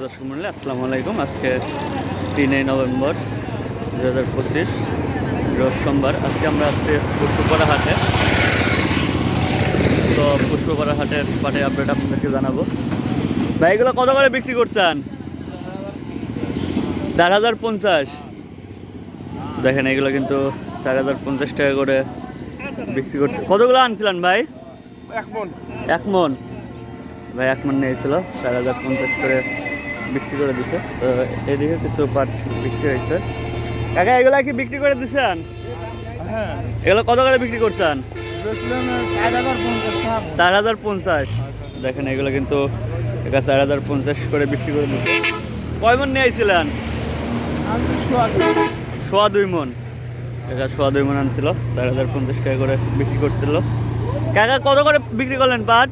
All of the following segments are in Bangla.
দর্শক মন্ডলী, আসসালামু আলাইকুম। আজকে 3 নভেম্বর 2025 রোজ সোমবার। আজকে আমরা আসছি পুষ্পপাড়া হাটে। তো পুষ্পপাড়া হাটের পাটের আপডেট আপনাদেরকে জানাবো। ভাই এগুলো কত করে বিক্রি করছেন? 4050। দেখেন এগুলো কিন্তু 4050 টাকা করে বিক্রি করছে। কতগুলো আনছিলেন ভাই? এক মন ভাই, 1 মন নিয়েছিল, 4050 করে বিক্রি করে দিছে। তো এদিকে কিছু পাট বিক্রি হয়েছে। কাকা এগুলা কি বিক্রি করে দিচ্ছেন? হ্যাঁ, এগুলো কত করে বিক্রি করছেন? 4050। দেখেন এগুলো কিন্তু 4050 করে বিক্রি করে দিচ্ছে। কয় মন নিয়ে আইছিলেন? সোয়া 2 মন। কাকা সোয়া 2 মন আনছিল, 4050 টাকা করে বিক্রি করছিল। কাকা কত করে বিক্রি করলেন পাট?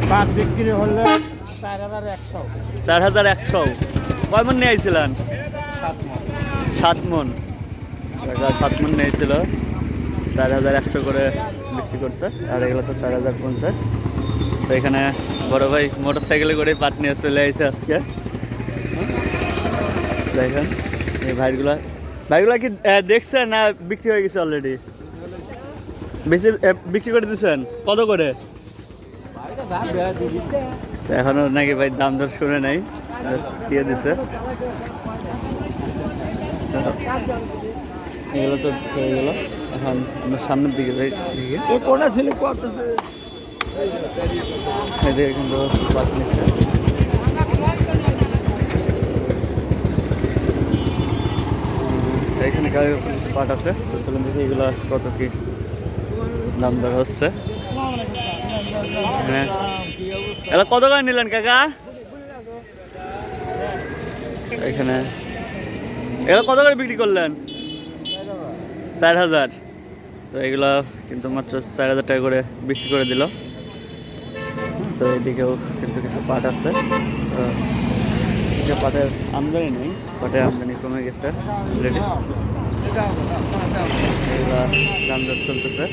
পাট বিক্রি হলে 4100। 4100। কয় মন নিয়ে আইছিলেন? 7 মন। কাকা 7 মন নিয়েছিল, 4100 করে বিক্রি করছে। আর এগুলো তো 4050। তো এখানে বড় ভাই মোটর সাইকেলে করে পাট নিয়ে চলে আসছে আজকে। দেখেন এই ভাইগুলা কি দেখছেন না বিক্রি হয়ে গেছে অলরেডি? বেশি বিক্রি করে দিচ্ছেন? কত করে? এখনো নাকি ভাই দাম দর শুনে নাই, দিয়ে দিছে। এগুলো তো হয়ে গেল। এখন আমরা সামনের দিকে যাই। কোনটা ছিল এদিকে কিন্তু পাট নিচ্ছে। এখানে কিছু পাট আছে, তো চলুন দেখি এগুলো কত কি দাম দর হচ্ছে। হ্যাঁ, এগুলো কত করে নিলেন কাকা? এখানে এগুলো কত করে বিক্রি করলেন? 4000। তো এগুলো কিন্তু মাত্র 4000 টাকা করে বিক্রি করে দিল। তো এদিকেও কিন্তু কিছু পাট আছে। তো পাটের আমদানি নেই, পাটের আমদানি কমে গেছে অলরেডি। এগুলো দাম দর চলতেছে।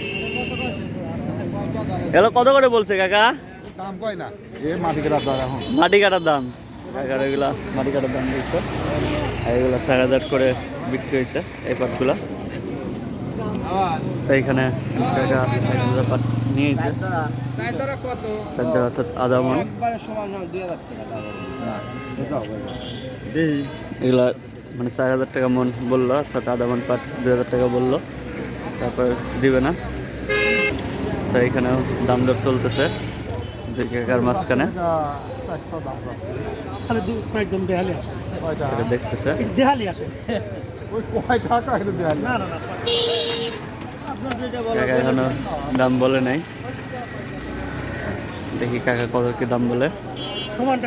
এগুলো কত করে বলছে কাকা? দাম কয় না, এ মাটি কাটার দাম। এখন মাটি কাটার দাম, কাকার এগুলা মাটি কাটার দাম বলছে। আর এগুলো 4000 করে বিক্রি হয়েছে এই পাটগুলো। তো এইখানে কাকা 1000 পাট নিয়েছে, 4 অর্থাৎ আধা মন। এগুলা মানে 4000 টাকা মন বললো, অর্থাৎ আধা মন পাট 2000 টাকা বললো, তারপর দিবে না। তো এইখানেও দাম দর চলতেছে দুই কাকার মাঝখানে। এটা দেখতেছে। কাকা এখনো দাম বলে নাই, দেখি কাকা কত কি দাম বলে। সমান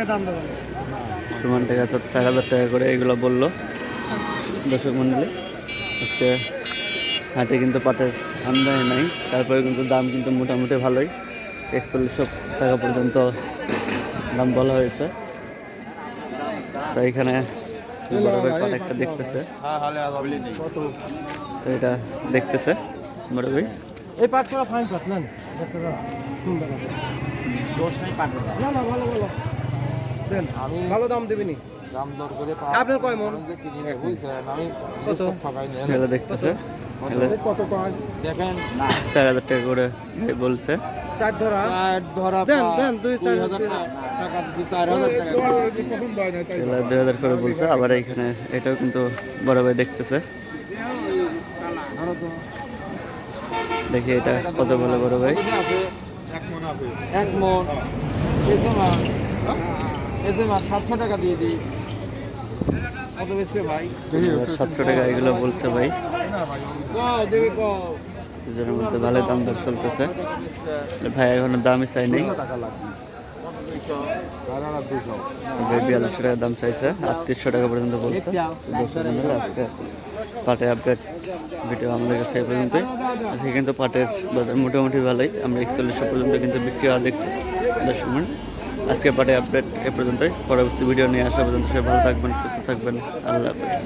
টাকা তো 4000 টাকা করে এগুলো বললো। দর্শক মন্ডলী, আজকে হাটে কিন্তু পাটের আমদানি নাই, তারপরে কিন্তু দাম কিন্তু মোটামুটি ভালোই, 4100 টাকা পর্যন্ত দাম বলা হয়েছে। তো এখানে বড় ভাই পাট একটা দেখতেছে, তো এটা দেখতেছে বড় ভাই। এই পাট করা ফাইন পাট না, দেন ভালো দাম দেবেনি, দাম দর করে আপনার কয় মন আমি কত ঠকাই নেন। এগুলো দেখতেছে, কত কয় দেখেন 4000 টাকা করে বলছে। 4 ধরা দেন দেন 2000 টাকা 4000 টাকা এগুলো 2000 করে বলছে। আবার এইখানে এটাও কিন্তু বড় ভাই দেখতেছে, দেখি এটা কত বলে বড় ভাই। 1 মন এজমা 700 টাকা দিয়ে দিই। কত বেচবে ভাই? 700 টাকা এগুলো বলছে ভাই। দেবে ক দুজনের মধ্যে ভালো দাম দর চলতেছে। ভাই এখনো দামই চাই নেই, ভাই 4200 টাকা দাম চাইছে, 3800 টাকা পর্যন্ত বলছে। আজকে পাটের আপডেট ভিডিও আমাদের কাছে এই পর্যন্তই। আজকে কিন্তু পাটের বাজার মোটামুটি ভালোই, আমরা 4100 পর্যন্ত কিন্তু বিক্রি হওয়া দেখছি। দর্শক মণ্ডলী, আজকে পাটের আপডেট এ পর্যন্তই। পরবর্তী ভিডিও নিয়ে আসা পর্যন্ত সবাই ভালো থাকবেন, সুস্থ থাকবেন। আল্লাহ হাফেজ।